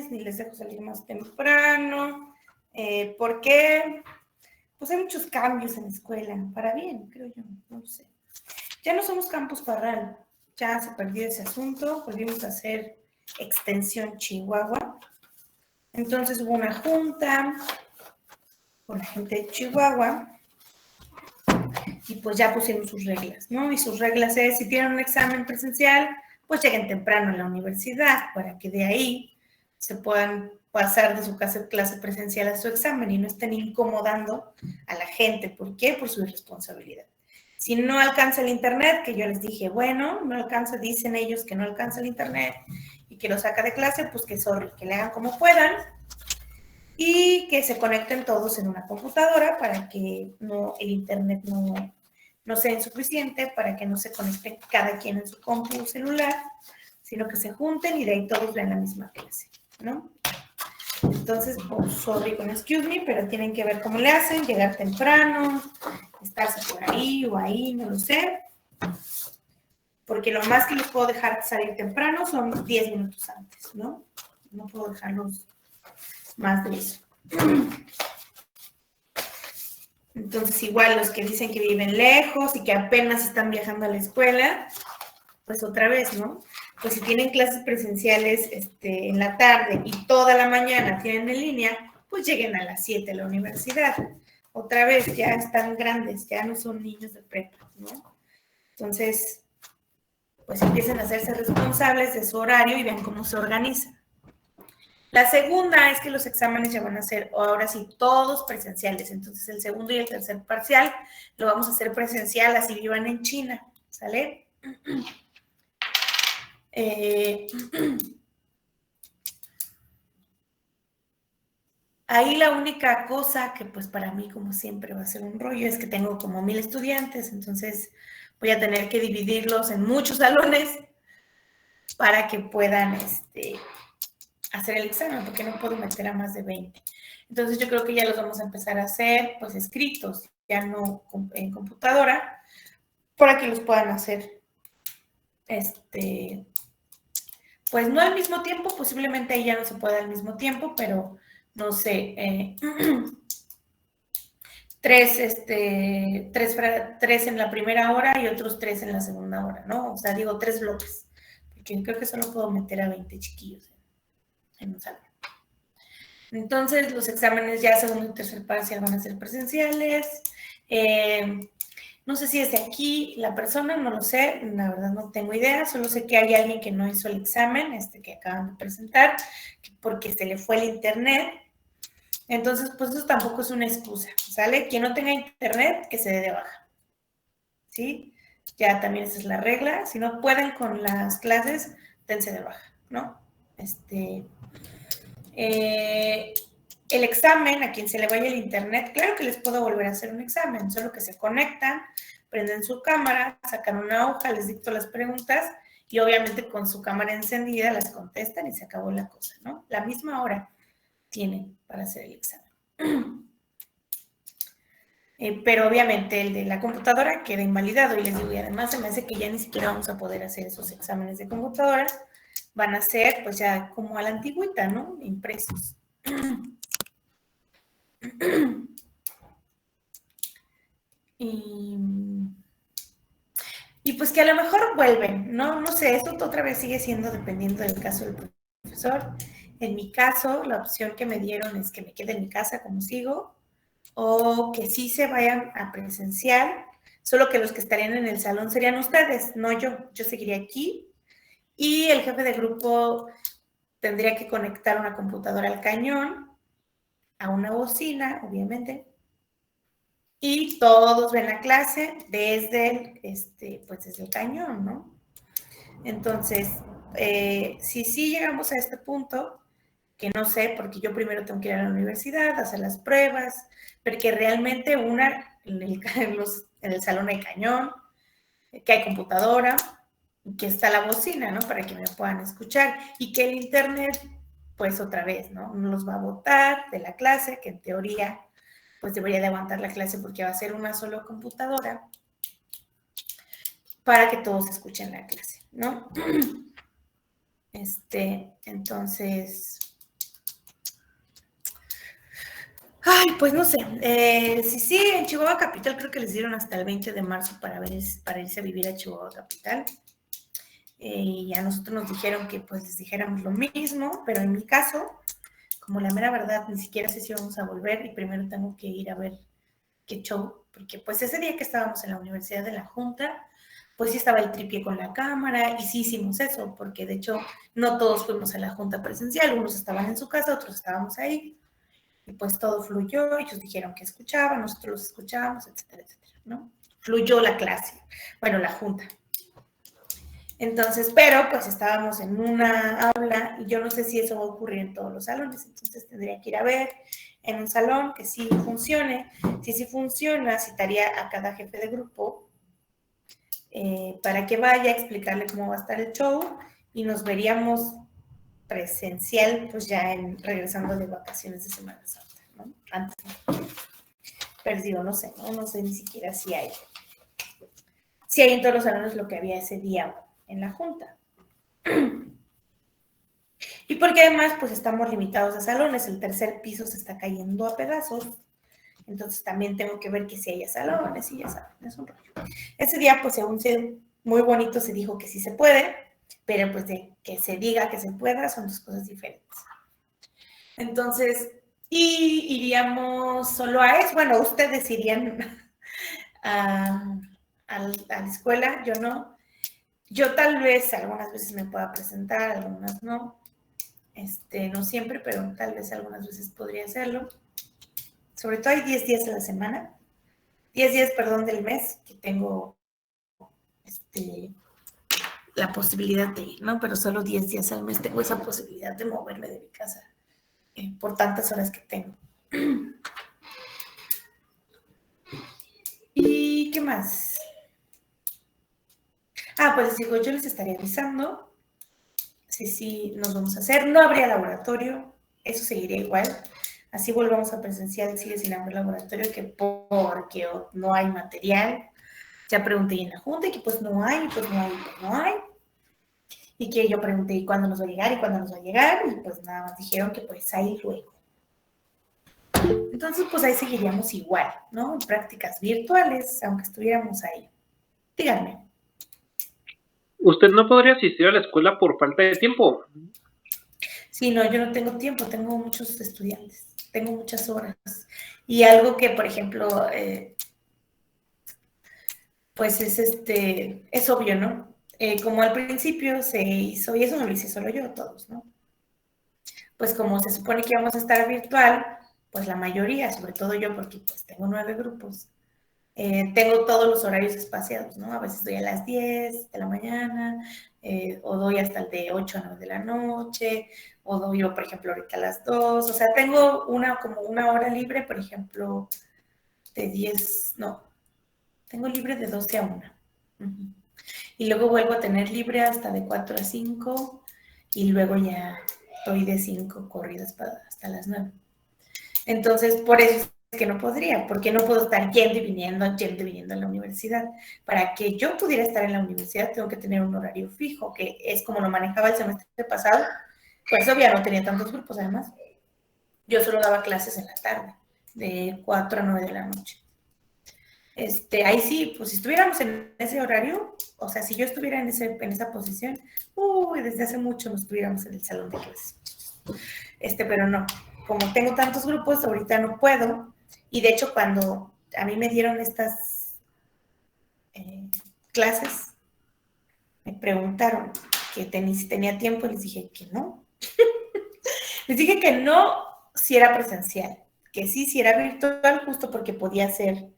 exámenes, ni les dejo salir más temprano. ¿Por qué? Pues hay muchos cambios en la escuela, para bien, creo yo, no sé. Ya no somos Campus Parral, ya se perdió ese asunto, volvimos a hacer extensión Chihuahua. Entonces hubo una junta con la gente de Chihuahua y pues ya pusieron sus reglas, ¿no? Y sus reglas es, si tienen un examen presencial, pues lleguen temprano a la universidad para que de ahí se puedan pasar de su clase presencial a su examen y no estén incomodando a la gente. ¿Por qué? Por su irresponsabilidad. Si no alcanza el internet, que yo les dije, bueno, no alcanza, dicen ellos que no alcanza el internet y que lo saca de clase, pues que sorry, que le hagan como puedan y que se conecten todos en una computadora para que no, el internet no sea insuficiente, para que no se conecten cada quien en su compu celular, sino que se junten y de ahí todos vean la misma clase, ¿no? Entonces, oh, sorry con excuse me, pero tienen que ver cómo le hacen, llegar temprano, estarse por ahí o ahí, no lo sé. Porque lo más que les puedo dejar salir temprano son 10 minutos antes, ¿no? No puedo dejarlos más de eso. Entonces, igual los que dicen que viven lejos y que apenas están viajando a la escuela, pues otra vez, ¿no? Pues si tienen clases presenciales en la tarde y toda la mañana tienen en línea, pues lleguen a las 7 a la universidad. Otra vez, ya están grandes, ya no son niños de prepa, ¿no? Entonces, pues empiecen a hacerse responsables de su horario y vean cómo se organizan. La segunda es que los exámenes ya van a ser, ahora sí, todos presenciales. Entonces, el segundo y el tercer parcial lo vamos a hacer presencial, así vivan en China, ¿sale? Ahí la única cosa que pues para mí como siempre va a ser un rollo es que tengo como 1000 estudiantes, entonces voy a tener que dividirlos en muchos salones para que puedan hacer el examen, porque no puedo meter a más de 20. Entonces yo creo que ya los vamos a empezar a hacer pues escritos, ya no en computadora, para que los puedan hacer pues no al mismo tiempo, posiblemente ahí ya no se pueda al mismo tiempo, pero no sé, tres en la primera hora y otros 3 en la segunda hora, ¿no? O sea, digo 3 bloques, porque creo que solo puedo meter a 20 chiquillos en un salón. Entonces, los exámenes ya segundo y tercer parcial van a ser presenciales. No sé si es de aquí la persona, no lo sé, la verdad no tengo idea, solo sé que hay alguien que no hizo el examen, que acaban de presentar, porque se le fue el internet. Entonces, pues eso tampoco es una excusa, ¿sale? Quien no tenga internet, que se dé de baja, ¿sí? Ya también esa es la regla. Si no pueden con las clases, dense de baja, ¿no? El examen, a quien se le vaya el internet, claro que les puedo volver a hacer un examen, solo que se conectan, prenden su cámara, sacan una hoja, les dicto las preguntas y obviamente con su cámara encendida las contestan y se acabó la cosa, ¿no? La misma hora tienen para hacer el examen. Pero obviamente el de la computadora queda invalidado y les digo, y además se me hace que ya ni siquiera vamos a poder hacer esos exámenes de computadora, van a ser pues ya como a la antigüita, ¿no? Impresos. Y pues que a lo mejor vuelven, ¿no? No sé, esto otra vez sigue siendo dependiendo del caso del profesor. En mi caso, la opción que me dieron es que me quede en mi casa como sigo, o que sí se vayan a presencial, solo que los que estarían en el salón serían ustedes, no yo. Yo seguiría aquí y el jefe de grupo tendría que conectar una computadora al cañón, a una bocina, obviamente, y todos ven la clase desde desde el cañón, ¿no? Entonces, si sí llegamos a este punto, que no sé, porque yo primero tengo que ir a la universidad, hacer las pruebas, porque realmente en el salón hay cañón, que hay computadora, que está la bocina, ¿no? Para que me puedan escuchar y que el internet, pues otra vez, ¿no? No los va a botar de la clase, que en teoría, pues debería de aguantar la clase porque va a ser una sola computadora para que todos escuchen la clase, ¿no? Entonces, Ay, pues no sé. Sí, en Chihuahua Capital creo que les dieron hasta el 20 de marzo para irse a vivir a Chihuahua Capital. Y a nosotros nos dijeron que pues les dijéramos lo mismo, pero en mi caso, como la mera verdad, ni siquiera sé si vamos a volver y primero tengo que ir a ver qué show, porque pues ese día que estábamos en la Universidad de la Junta, pues sí estaba el tripié con la cámara y sí hicimos eso, porque de hecho no todos fuimos a la Junta presencial, unos estaban en su casa, otros estábamos ahí, y pues todo fluyó, ellos dijeron que escuchaban, nosotros los escuchábamos, etcétera, etcétera, ¿no? Fluyó la clase, bueno, la Junta. Entonces, pero pues estábamos en una aula y yo no sé si eso va a ocurrir en todos los salones, entonces tendría que ir a ver en un salón que sí funcione. Si sí funciona, citaría a cada jefe de grupo para que vaya a explicarle cómo va a estar el show y nos veríamos presencial, pues ya regresando de vacaciones de Semana Santa, ¿no? Antes, pero digo, no sé, no sé ni siquiera si hay en todos los salones lo que había ese día en la junta. Y porque además, pues estamos limitados a salones, el tercer piso se está cayendo a pedazos, entonces también tengo que ver que si haya salones y ya saben, es un rollo. Ese día, pues según muy bonito, se dijo que sí se puede, pero pues de que se diga que se pueda son dos cosas diferentes. Entonces, y iríamos solo a eso, bueno, ustedes irían a la escuela, yo no. Yo tal vez algunas veces me pueda presentar, algunas no. No siempre, pero tal vez algunas veces podría hacerlo. Sobre todo hay 10 días a la semana, 10 días, perdón, del mes que tengo la posibilidad de ir, ¿no? Pero solo 10 días al mes tengo esa posibilidad de moverme de mi casa por tantas horas que tengo. ¿Y qué más? Pues les digo, yo les estaría avisando si nos vamos a hacer. No habría laboratorio, eso seguiría igual. Así volvamos a presencial, sigue sin haber laboratorio, que porque no hay material. Ya pregunté en la junta y que pues no hay, pues no hay, pues no hay. Y que yo pregunté ¿y cuándo nos va a llegar? ¿Y cuándo nos va a llegar? Y pues nada más dijeron que pues ahí luego. Entonces pues ahí seguiríamos igual, ¿no? En prácticas virtuales, aunque estuviéramos ahí. Díganme. ¿Usted no podría asistir a la escuela por falta de tiempo? Sí, no, yo no tengo tiempo, tengo muchos estudiantes, tengo muchas horas. Y algo que, por ejemplo, pues es obvio, ¿no? Como al principio se hizo, y eso no lo hice solo yo, todos, ¿no? Pues como se supone que íbamos a estar virtual, pues la mayoría, sobre todo yo, porque pues tengo 9 grupos, tengo todos los horarios espaciados, ¿no? A veces doy a las 10 de la mañana, o doy hasta el de 8 a 9 de la noche, o doy yo, por ejemplo, ahorita a las 2, o sea, tengo como una hora libre, por ejemplo, de 10, no, tengo libre de 12 a 1. Uh-huh. Y luego vuelvo a tener libre hasta de 4 a 5, y luego ya doy de 5 corridas hasta las 9. Entonces, por eso es que no podría, porque no puedo estar yendo y viniendo a la universidad. Para que yo pudiera estar en la universidad, tengo que tener un horario fijo, que es como lo manejaba el semestre pasado. Por eso ya no tenía tantos grupos, además. Yo solo daba clases en la tarde, de 4 a 9 de la noche. Ahí sí, pues si estuviéramos en ese horario, o sea, si yo estuviera en esa posición, desde hace mucho no estuviéramos en el salón de clases. Pero no, como tengo tantos grupos, ahorita no puedo. Y de hecho, cuando a mí me dieron estas clases, me preguntaron que si tenía tiempo y les dije que no. Les dije que no si era presencial, que sí, si era virtual, justo porque podía hacer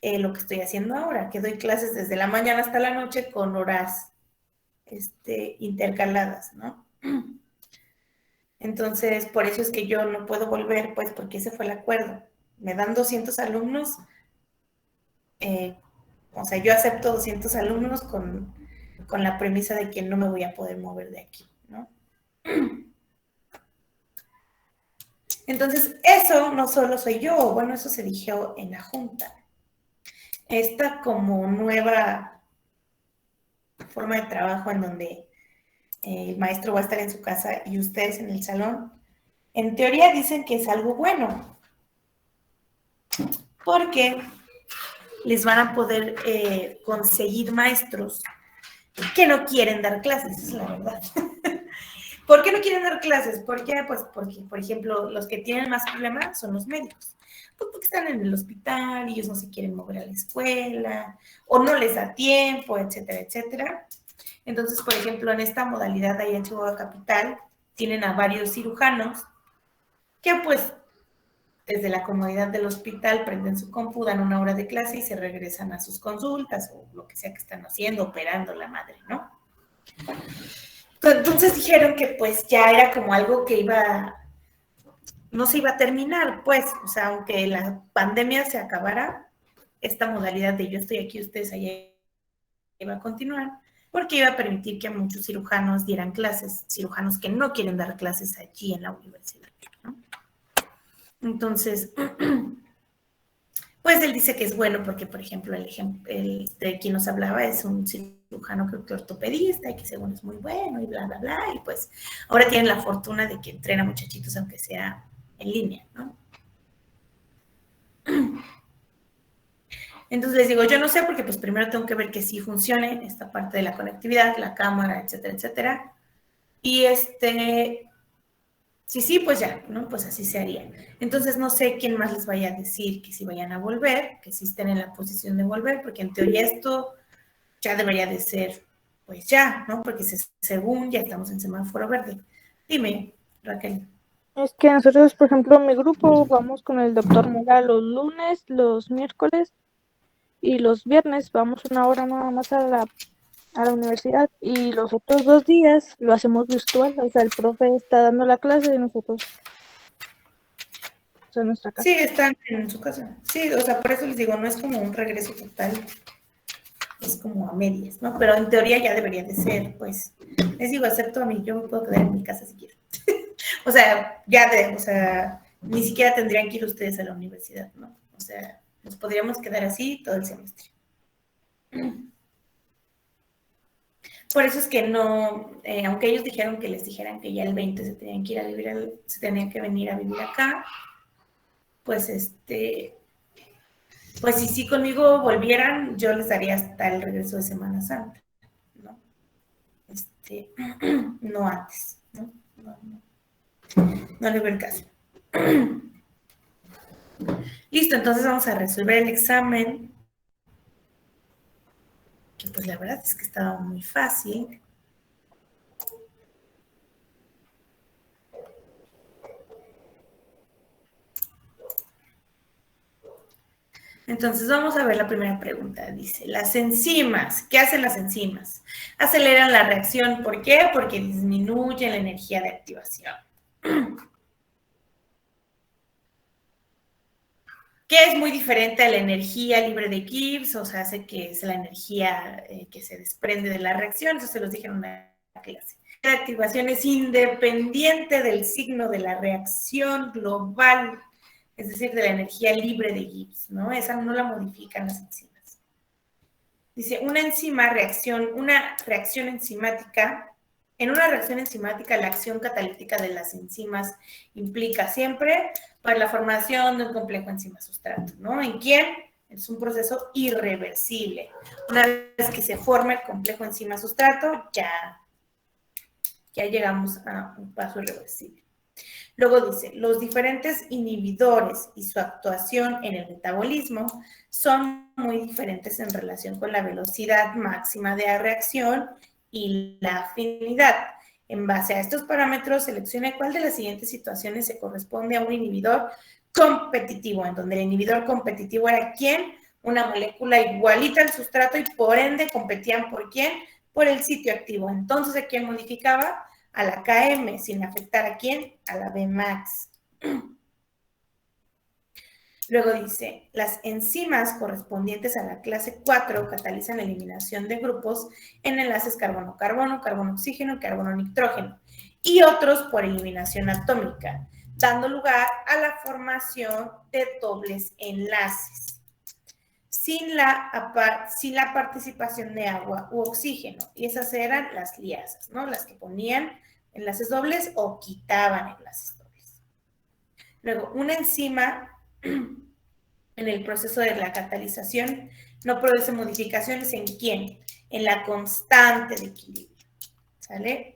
lo que estoy haciendo ahora, que doy clases desde la mañana hasta la noche con horas intercaladas, ¿no? Entonces, por eso es que yo no puedo volver, pues, porque ese fue el acuerdo. Me dan 200 alumnos, o sea, yo acepto 200 alumnos con la premisa de que no me voy a poder mover de aquí, ¿no? Entonces, eso no solo soy yo, bueno, eso se dijo en la junta. Esta como nueva forma de trabajo en donde el maestro va a estar en su casa y ustedes en el salón, en teoría dicen que es algo bueno, porque les van a poder conseguir maestros que no quieren dar clases, es la verdad. ¿Por qué no quieren dar clases? ¿Por qué? Pues porque, por ejemplo, los que tienen más problemas son los médicos. Pues porque están en el hospital y ellos no se quieren mover a la escuela, o no les da tiempo, etcétera, etcétera. Entonces, por ejemplo, en esta modalidad ahí en Chihuahua Capital, tienen a varios cirujanos que pues desde la comodidad del hospital prenden su compu, dan una hora de clase y se regresan a sus consultas o lo que sea que están haciendo, operando la madre, ¿no? Entonces dijeron que pues ya era como algo que no se iba a terminar, pues, o sea, aunque la pandemia se acabara, esta modalidad de yo estoy aquí, ustedes allá, iba a continuar, porque iba a permitir que muchos cirujanos dieran clases, cirujanos que no quieren dar clases allí en la universidad, ¿no? Entonces, pues él dice que es bueno porque, por ejemplo, el de quien nos hablaba es un cirujano, creo que ortopedista, y que según es muy bueno y bla, bla, bla, y pues ahora tienen la fortuna de que entrena muchachitos aunque sea en línea, ¿no? Entonces les digo, yo no sé porque pues primero tengo que ver que sí funcione esta parte de la conectividad, la cámara, etcétera, etcétera. Y sí, pues ya, ¿no? Pues así se haría. Entonces no sé quién más les vaya a decir que si vayan a volver, que si estén en la posición de volver, porque en teoría esto ya debería de ser, pues ya, ¿no? Porque según ya estamos en semáforo verde. Dime, Raquel. Es que nosotros, por ejemplo, mi grupo vamos con el doctor Mora los lunes, los miércoles y los viernes vamos una hora nada más a la universidad y los otros 2 días lo hacemos virtual, o sea, el profe está dando la clase y nosotros en nuestra casa. Sí, están en su casa. Sí, o sea, por eso les digo, no es como un regreso total, es como a medias, ¿no? Pero en teoría ya debería de ser, pues, les digo, excepto a mí, yo me puedo quedar en mi casa si quiero. O sea, o sea, ni siquiera tendrían que ir ustedes a la universidad, ¿no? O sea, nos podríamos quedar así todo el semestre. Por eso es que no, aunque ellos dijeron que les dijeran que ya el 20 se tenían que ir a vivir, se tenían que venir a vivir acá, pues pues si sí conmigo volvieran, yo les daría hasta el regreso de Semana Santa, ¿no? No antes, ¿no? No le veo el caso. Listo, entonces vamos a resolver el examen, que pues la verdad es que estaba muy fácil. Entonces vamos a ver la primera pregunta. Dice, las enzimas, ¿qué hacen las enzimas? Aceleran la reacción, ¿por qué? Porque disminuyen la energía de activación. Que es muy diferente a la energía libre de Gibbs, o sea, hace que es la energía que se desprende de la reacción, eso se los dije en una clase. La activación es independiente del signo de la reacción global, es decir, de la energía libre de Gibbs, ¿no? Esa no la modifican las enzimas. Dice, una reacción enzimática, en una reacción enzimática, la acción catalítica de las enzimas implica siempre para la formación de un complejo enzima-sustrato, ¿no? ¿En quién? Es un proceso irreversible. Una vez que se forma el complejo enzima-sustrato, ya llegamos a un paso irreversible. Luego dice, los diferentes inhibidores y su actuación en el metabolismo son muy diferentes en relación con la velocidad máxima de la reacción y la afinidad. En base a estos parámetros, seleccione cuál de las siguientes situaciones se corresponde a un inhibidor competitivo, en donde el inhibidor competitivo era ¿quién? Una molécula igualita al sustrato y por ende competían ¿por quién? Por el sitio activo. Entonces, ¿a quién modificaba? A la KM, sin afectar ¿a quién? A la Bmax. Luego dice, las enzimas correspondientes a la clase 4 catalizan la eliminación de grupos en enlaces carbono-carbono, carbono-oxígeno, carbono-nitrógeno y otros por eliminación atómica, dando lugar a la formación de dobles enlaces sin la participación de agua u oxígeno. Y esas eran las liasas, ¿no? Las que ponían enlaces dobles o quitaban enlaces dobles. Luego, una enzima en el proceso de la catalización no produce modificaciones en quién, en la constante de equilibrio, ¿sale?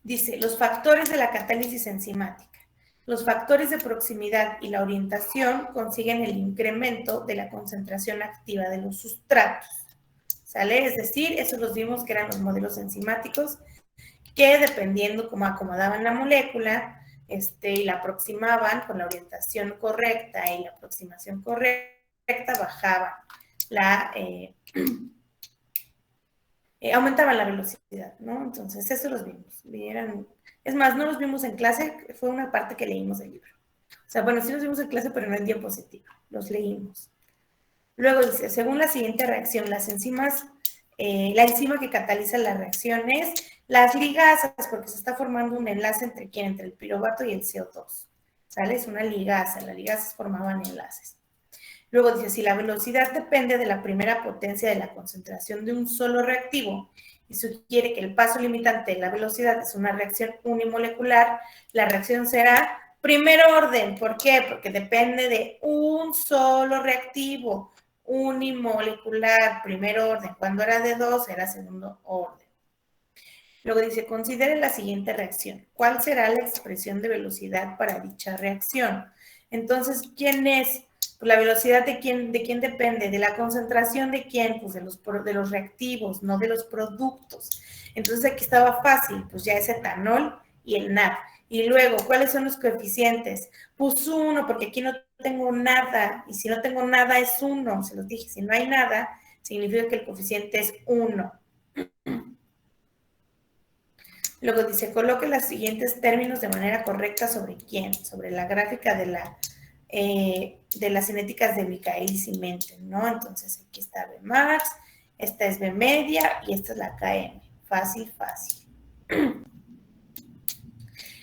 Dice, los factores de la catálisis enzimática. Los factores de proximidad y la orientación consiguen el incremento de la concentración activa de los sustratos, ¿sale? Es decir, esos los vimos que eran los modelos enzimáticos que dependiendo cómo acomodaban la molécula y la aproximaban con la orientación correcta y la aproximación correcta, bajaban aumentaban la velocidad, ¿no? Entonces, eso los vimos. Es más, no los vimos en clase, fue una parte que leímos del libro. O sea, bueno, sí los vimos en clase, pero no en diapositiva, los leímos. Luego dice, según la siguiente reacción, las enzimas, la enzima que cataliza las reacciones, las ligasas, porque se está formando un enlace entre quién, entre el piruvato y el CO2, ¿sale? Es una ligasa, las ligasas formaban enlaces. Luego dice, si la velocidad depende de la primera potencia de la concentración de un solo reactivo y sugiere que el paso limitante de la velocidad es una reacción unimolecular, la reacción será primer orden. ¿Por qué? Porque depende de un solo reactivo, unimolecular, primer orden. Cuando era de dos, era segundo orden. Luego dice, considere la siguiente reacción. ¿Cuál será la expresión de velocidad para dicha reacción? Entonces, ¿quién es? Pues la velocidad de quién depende, de la concentración de quién, pues de los reactivos, no de los productos. Entonces aquí estaba fácil, pues ya es etanol y el NAD. Y luego, ¿cuáles son los coeficientes? Pues 1, porque aquí no tengo nada, y si no tengo nada es 1, se los dije, si no hay nada, significa que el coeficiente es 1. Luego dice, coloque los siguientes términos de manera correcta sobre quién, sobre la gráfica de las cinéticas de Michaelis y Menten, ¿no? Entonces aquí está B max, esta es B media y esta es la KM. Fácil, fácil.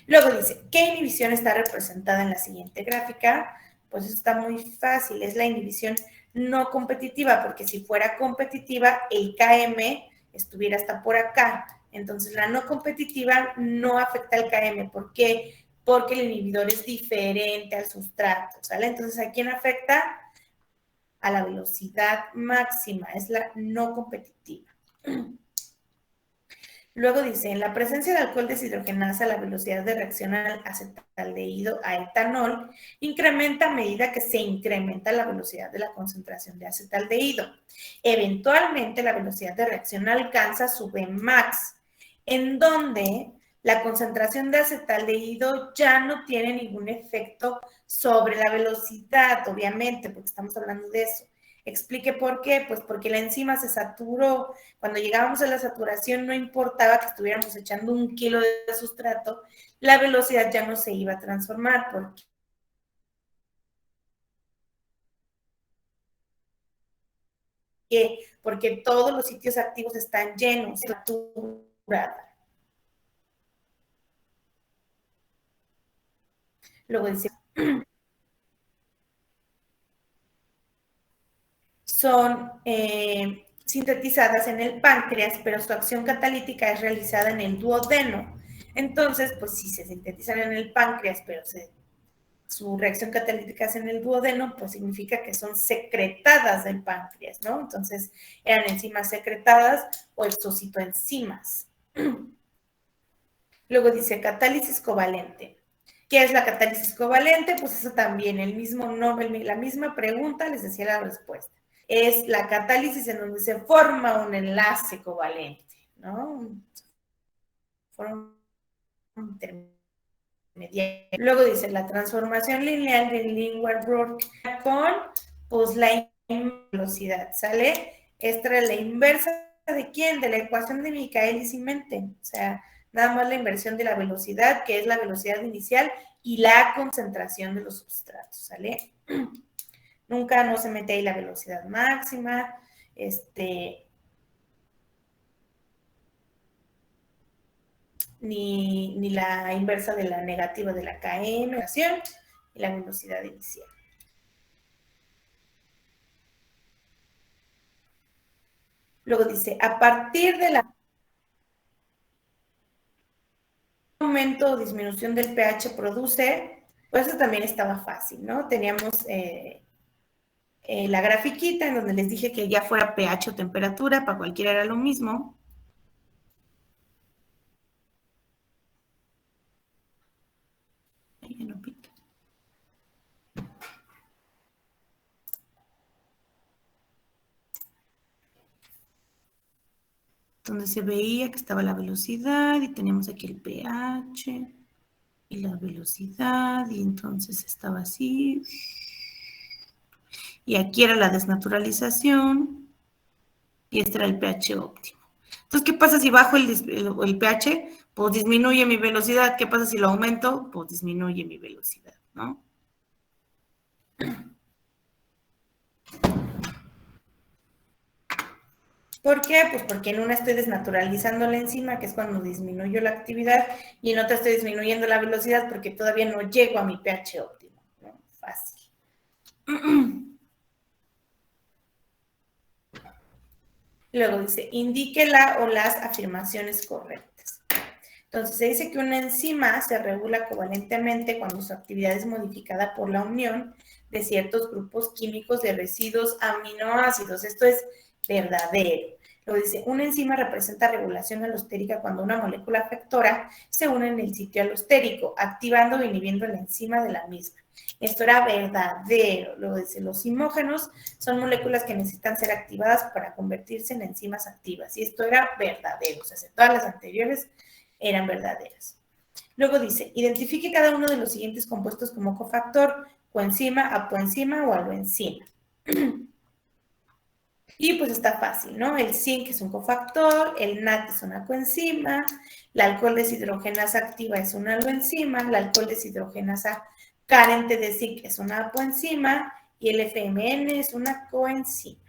Luego dice, ¿qué inhibición está representada en la siguiente gráfica? Pues eso está muy fácil, es la inhibición no competitiva, porque si fuera competitiva, el KM estuviera hasta por acá. Entonces, la no competitiva no afecta al KM. ¿Por qué? Porque el inhibidor es diferente al sustrato, ¿sale? Entonces, ¿a quién afecta? A la velocidad máxima, es la no competitiva. Luego dice, en la presencia de alcohol deshidrogenasa, la velocidad de reacción al acetaldehído a etanol incrementa a medida que se incrementa la velocidad de la concentración de acetaldehído. Eventualmente, la velocidad de reacción alcanza su Vmax, en donde la concentración de acetaldehído ya no tiene ningún efecto sobre la velocidad, obviamente, porque estamos hablando de eso. Explique por qué, pues porque la enzima se saturó. Cuando llegábamos a la saturación no importaba que estuviéramos echando 1 kilo de sustrato, la velocidad ya no se iba a transformar porque todos los sitios activos están llenos, saturada. Luego dice, son sintetizadas en el páncreas, pero su acción catalítica es realizada en el duodeno. Entonces, pues si se sintetizan en el páncreas, pero su reacción catalítica es en el duodeno, pues significa que son secretadas del páncreas, ¿no? Entonces, eran enzimas secretadas o exocitoenzimas. Luego dice catálisis covalente. ¿Qué es la catálisis covalente? Pues eso también, el mismo nombre, la misma pregunta, les decía la respuesta. Es la catálisis en donde se forma un enlace covalente, ¿no? Forma un intermediario. Luego dice la transformación lineal de Lindgren-Rourke con pues la velocidad, ¿sale? Esta es la inversa de quién, de la ecuación de Michaelis y Menten, o sea, nada más la inversión de la velocidad, que es la velocidad inicial, y la concentración de los sustratos, ¿sale? Nunca no se mete ahí la velocidad máxima, ni la inversa de la negativa de la KM, y la velocidad inicial. Luego dice, a partir de la aumento o disminución del pH produce, Pues eso también estaba fácil, ¿no? Teníamos la grafiquita en donde les dije que ya fuera pH o temperatura, para cualquiera era lo mismo. Ahí no pica. Donde se veía que estaba la velocidad y teníamos aquí el pH y la velocidad y entonces estaba así. Y aquí era la desnaturalización y este era el pH óptimo. Entonces, ¿qué pasa si bajo el pH? Pues disminuye mi velocidad. ¿Qué pasa si lo aumento? Pues disminuye mi velocidad, ¿no? ¿Por qué? Pues porque en una estoy desnaturalizando la enzima, que es cuando disminuyo la actividad, y en otra estoy disminuyendo la velocidad porque todavía no llego a mi pH óptimo, ¿no? Fácil. Luego dice, indique la o las afirmaciones correctas. Entonces, se dice que una enzima se regula covalentemente cuando su actividad es modificada por la unión de ciertos grupos químicos de residuos aminoácidos. Esto es verdadero. Luego dice, una enzima representa regulación alostérica cuando una molécula afectora se une en el sitio alostérico, activando o inhibiendo la enzima de la misma. Esto era verdadero. Luego dice, los simógenos son moléculas que necesitan ser activadas para convertirse en enzimas activas. Y esto era verdadero. O sea, todas las anteriores eran verdaderas. Luego dice, identifique cada uno de los siguientes compuestos como cofactor, coenzima, apoenzima o aloenzima. Y pues está fácil, ¿no? El zinc es un cofactor, el NAT es una coenzima, la alcohol deshidrogenasa activa es una aloenzima, la alcohol deshidrogenasa carente de zinc es una apoenzima y el FMN es una coenzima.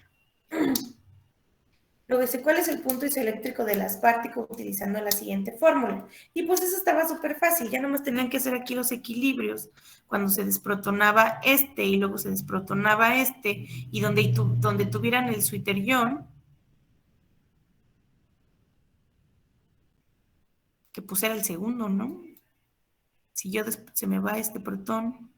Luego dice, ¿cuál es el punto isoeléctrico del aspartico utilizando la siguiente fórmula? Y pues eso estaba súper fácil, ya nomás tenían que hacer aquí los equilibrios, cuando se desprotonaba este y luego se desprotonaba este, y donde tuvieran el suiterión, que pues era el segundo, ¿no? Si yo se me va este protón,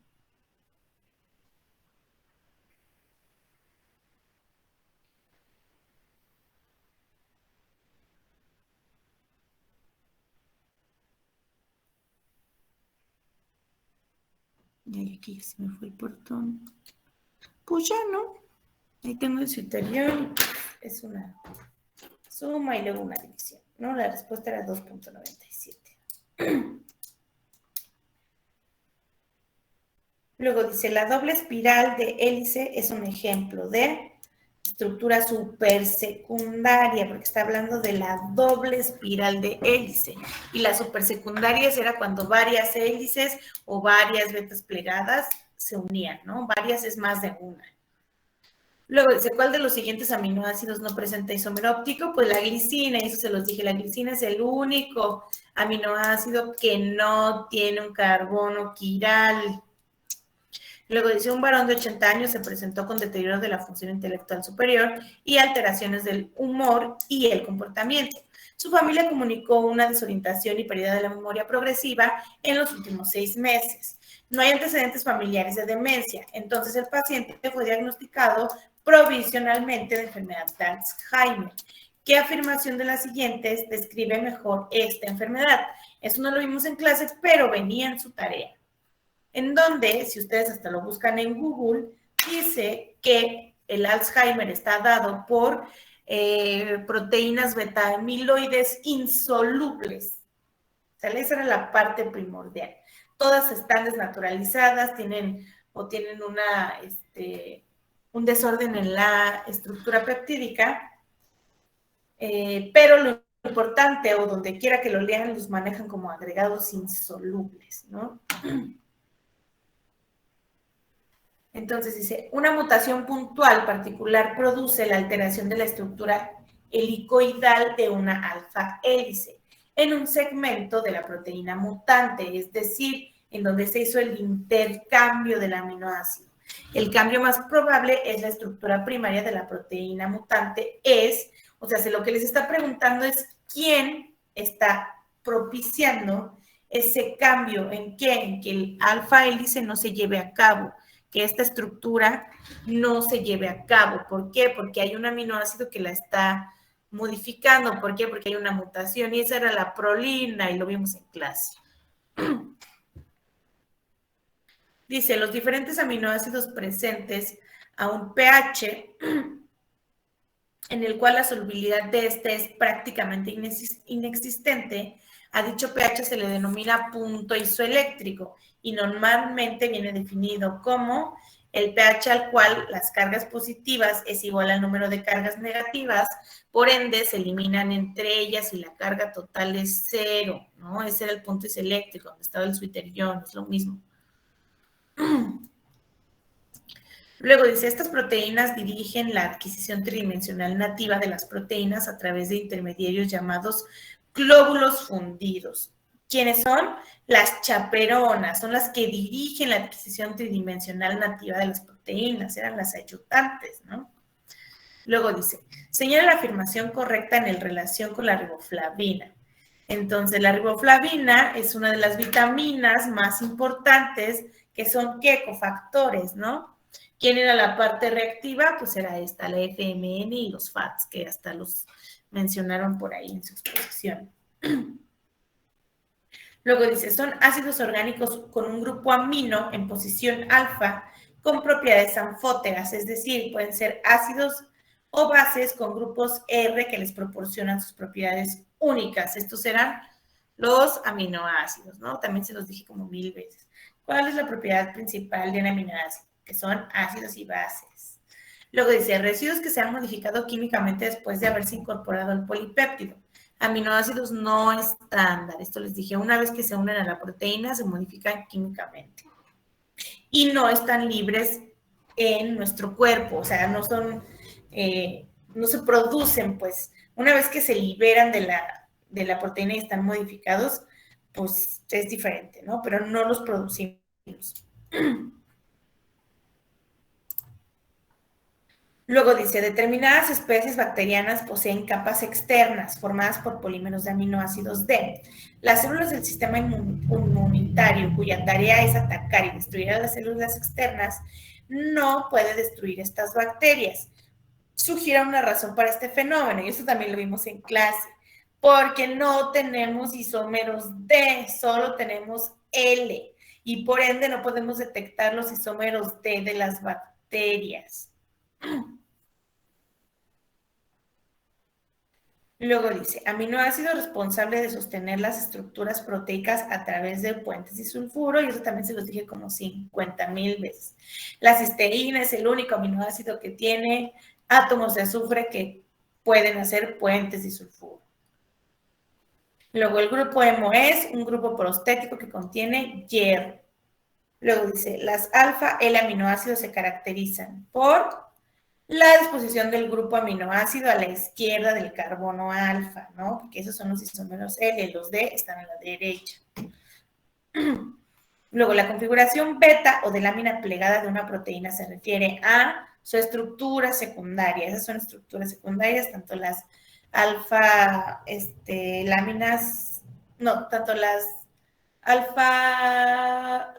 y aquí se me fue el protón, pues ya no, ahí tengo el suiterión, es una suma y luego una división, ¿no? La respuesta era 2.97. Luego dice, la doble espiral de hélice es un ejemplo de estructura supersecundaria, porque está hablando de la doble espiral de hélice. Y las supersecundarias era cuando varias hélices o varias vetas plegadas se unían, ¿no? Varias es más de una. Luego dice, ¿cuál de los siguientes aminoácidos no presenta isómero óptico? Pues la glicina, y eso se los dije, la glicina es el único aminoácido que no tiene un carbono quiral. Luego dice, un varón de 80 años se presentó con deterioro de la función intelectual superior y alteraciones del humor y el comportamiento. Su familia comunicó una desorientación y pérdida de la memoria progresiva en los últimos 6 meses. No hay antecedentes familiares de demencia, entonces el paciente fue diagnosticado provisionalmente de enfermedad de Alzheimer. ¿Qué afirmación de las siguientes describe mejor esta enfermedad? Eso no lo vimos en clase, pero venía en su tarea. En donde, si ustedes hasta lo buscan en Google, dice que el Alzheimer está dado por proteínas beta-amiloides insolubles. O sea, esa era la parte primordial. Todas están desnaturalizadas, tienen un desorden en la estructura peptídica, pero lo importante, o donde quiera que lo lean, los manejan como agregados insolubles, ¿no? Entonces dice, una mutación puntual particular produce la alteración de la estructura helicoidal de una alfa hélice en un segmento de la proteína mutante, es decir, en donde se hizo el intercambio del aminoácido. El cambio más probable es la estructura primaria de la proteína mutante, o sea, lo que les está preguntando es quién está propiciando ese cambio en que el alfa hélice no se lleve a cabo, que esta estructura no se lleve a cabo. ¿Por qué? Porque hay un aminoácido que la está modificando. ¿Por qué? Porque hay una mutación y esa era la prolina y lo vimos en clase. Dice, los diferentes aminoácidos presentes a un pH en el cual la solubilidad de este es prácticamente inexistente, a dicho pH se le denomina punto isoeléctrico y normalmente viene definido como el pH al cual las cargas positivas es igual al número de cargas negativas, por ende se eliminan entre ellas y la carga total es cero, ¿no? Ese era el punto isoeléctrico, donde estaba el suiterión, es lo mismo. Luego dice, estas proteínas dirigen la adquisición tridimensional nativa de las proteínas a través de intermediarios llamados glóbulos fundidos. ¿Quiénes son? Las chaperonas, son las que dirigen la adquisición tridimensional nativa de las proteínas, eran las ayudantes, ¿no? Luego dice, señala la afirmación correcta en relación con la riboflavina. Entonces, la riboflavina es una de las vitaminas más importantes que son, ¿qué? Cofactores, ¿no? ¿Quién era la parte reactiva? Pues era esta, la FMN y los FATs, que hasta los mencionaron por ahí en su exposición. Luego dice, son ácidos orgánicos con un grupo amino en posición alfa con propiedades anfóteras, es decir, pueden ser ácidos o bases con grupos R que les proporcionan sus propiedades únicas. Estos serán los aminoácidos, ¿no? También se los dije como 1000 veces. ¿Cuál es la propiedad principal de un aminoácido? Que son ácidos y bases. Luego dice, residuos que se han modificado químicamente después de haberse incorporado al polipéptido. Aminoácidos no estándar. Esto les dije, una vez que se unen a la proteína, se modifican químicamente. Y no están libres en nuestro cuerpo, o sea, no son, no se producen, pues, una vez que se liberan de la proteína y están modificados, pues es diferente, ¿no? Pero no los producimos. Luego dice, determinadas especies bacterianas poseen capas externas formadas por polímeros de aminoácidos D. Las células del sistema inmunitario, cuya tarea es atacar y destruir a las células externas, no puede destruir estas bacterias. Sugiere una razón para este fenómeno, y eso también lo vimos en clase, porque no tenemos isómeros D, solo tenemos L, y por ende no podemos detectar los isómeros D de las bacterias. Luego dice, aminoácido responsable de sostener las estructuras proteicas a través de puentes disulfuro, y eso también se los dije como 50,000 veces. La cisteína es el único aminoácido que tiene átomos de azufre que pueden hacer puentes disulfuro. Luego el grupo hemo es un grupo prostético que contiene hierro. Luego dice, las alfa-L aminoácidos se caracterizan por la disposición del grupo aminoácido a la izquierda del carbono alfa, ¿no? Porque esos son los isómeros L, los D están a la derecha. Luego, la configuración beta o de lámina plegada de una proteína se refiere a su estructura secundaria. Esas son estructuras secundarias, tanto las alfa láminas, no, tanto las alfa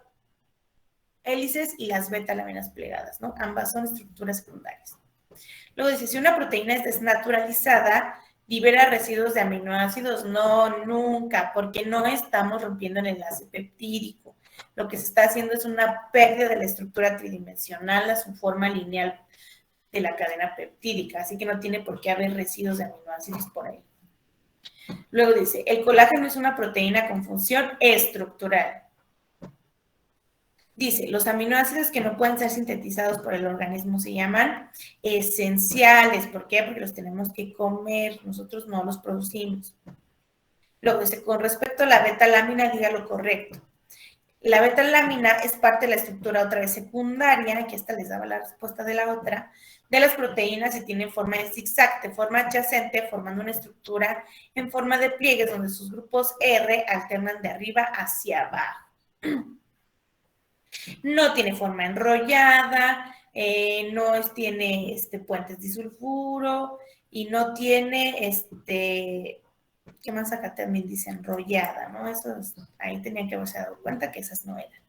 hélices y las beta láminas plegadas, ¿no? Ambas son estructuras secundarias. Luego dice, si una proteína es desnaturalizada, libera residuos de aminoácidos. No, nunca, porque no estamos rompiendo el enlace peptídico. Lo que se está haciendo es una pérdida de la estructura tridimensional a su forma lineal de la cadena peptídica, así que no tiene por qué haber residuos de aminoácidos por ahí. Luego dice, el colágeno es una proteína con función estructural. Dice, los aminoácidos que no pueden ser sintetizados por el organismo se llaman esenciales. ¿Por qué? Porque los tenemos que comer, nosotros no los producimos. Luego dice, con respecto a la beta-lámina, diga lo correcto. La beta-lámina es parte de la estructura otra vez secundaria, aquí hasta les daba la respuesta de la otra, de las proteínas y tiene forma de zigzag, de forma adyacente, formando una estructura en forma de pliegues donde sus grupos R alternan de arriba hacia abajo. No tiene forma enrollada, no tiene puentes disulfuro y no tiene ¿Qué más acá también dice? Enrollada, ¿no? Ahí tenían que haberse dado cuenta que esas no eran.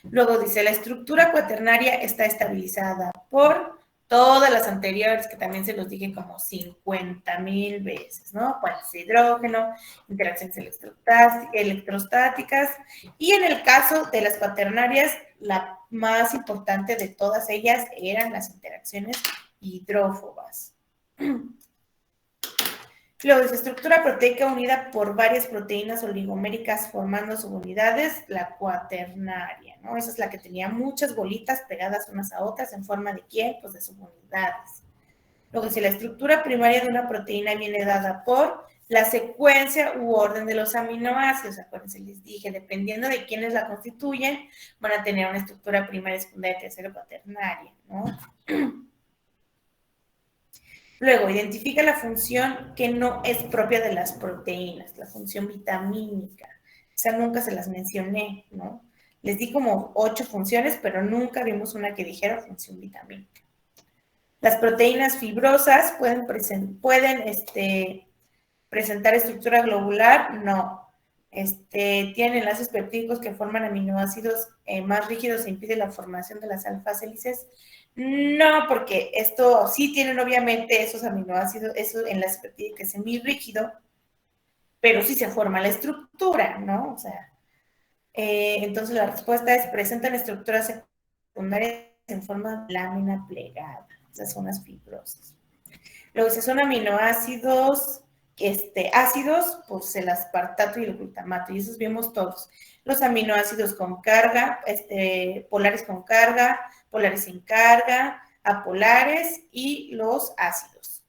Luego dice, la estructura cuaternaria está estabilizada por todas las anteriores, que también se los dije como 50,000 veces, ¿no? Puentes de hidrógeno, interacciones electrostáticas, y en el caso de las cuaternarias, la más importante de todas ellas eran las interacciones hidrófobas. Luego dice, estructura proteica unida por varias proteínas oligoméricas formando subunidades, la cuaternaria, ¿no? Esa es la que tenía muchas bolitas pegadas unas a otras en forma de ¿qué? Pues de subunidades. Luego dice, la estructura primaria de una proteína viene dada por la secuencia u orden de los aminoácidos. Acuérdense, les dije, dependiendo de quiénes la constituyen, van a tener una estructura primaria, secundaria, tercera, cuaternaria, ¿no? Luego, identifica la función que no es propia de las proteínas, la función vitamínica. Esa nunca se las mencioné, ¿no? Les di como 8 funciones, pero nunca vimos una que dijera función vitamínica. Las proteínas fibrosas pueden presentar estructura globular, no. Tienen enlaces peptídicos que forman aminoácidos más rígidos e impiden la formación de las alfa-hélices. No, porque esto sí tienen obviamente esos aminoácidos, esos enlaces peptídicos es semi-rígido, pero sí se forma la estructura, ¿no? O sea, entonces la respuesta es, presentan estructuras secundarias en forma de lámina plegada. Esas son las fibrosas. Luego, si son aminoácidos ácidos, pues el aspartato y el glutamato, y esos vemos todos. Los aminoácidos con carga, polares con carga, polares sin carga, apolares y los ácidos.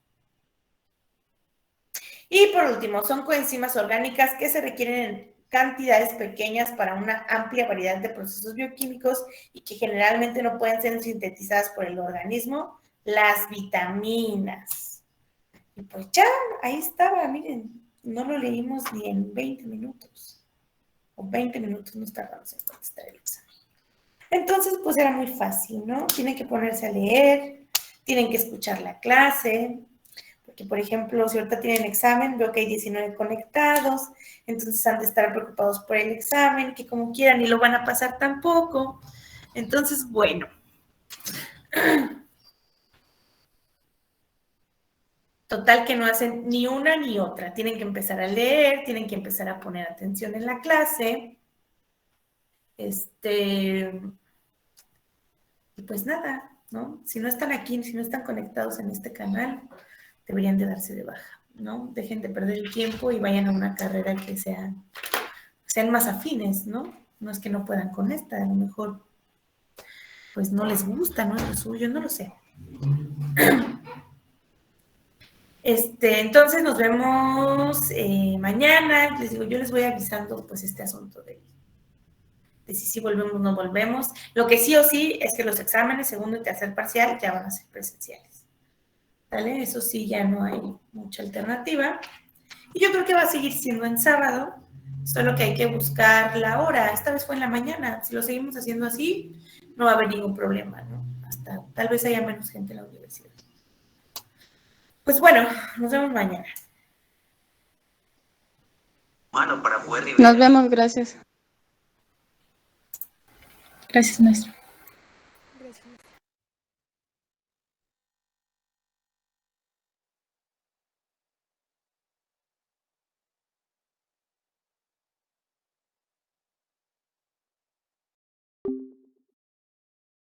Y por último, son coenzimas orgánicas que se requieren en cantidades pequeñas para una amplia variedad de procesos bioquímicos y que generalmente no pueden ser sintetizadas por el organismo, las vitaminas. Y pues ya, ahí estaba, miren, no lo leímos ni en 20 minutos. O 20 minutos nos tardamos en contestar el examen. Entonces, pues era muy fácil, ¿no? Tienen que ponerse a leer, tienen que escuchar la clase, porque, por ejemplo, si ahorita tienen examen, veo que hay 19 conectados, entonces han de estar preocupados por el examen, que como quieran ni lo van a pasar tampoco. Entonces, bueno. Total que no hacen ni una ni otra. Tienen que empezar a leer, tienen que empezar a poner atención en la clase. Y pues nada, ¿no? Si no están aquí, si no están conectados en este canal, deberían de darse de baja, ¿no? Dejen de perder el tiempo y vayan a una carrera que sean más afines, ¿no? No es que no puedan con esta, a lo mejor pues no les gusta, no es lo suyo, no lo sé. Entonces nos vemos mañana. Les digo, yo les voy avisando pues este asunto de si volvemos o no volvemos. Lo que sí o sí es que los exámenes segundo y tercer parcial ya van a ser presenciales. ¿Vale? Eso sí, ya no hay mucha alternativa. Y yo creo que va a seguir siendo en sábado, solo que hay que buscar la hora. Esta vez fue en la mañana. Si lo seguimos haciendo así, no va a haber ningún problema, ¿no? Hasta tal vez haya menos gente en la universidad. Pues bueno, nos vemos mañana. Nos vemos, gracias. Gracias, maestro.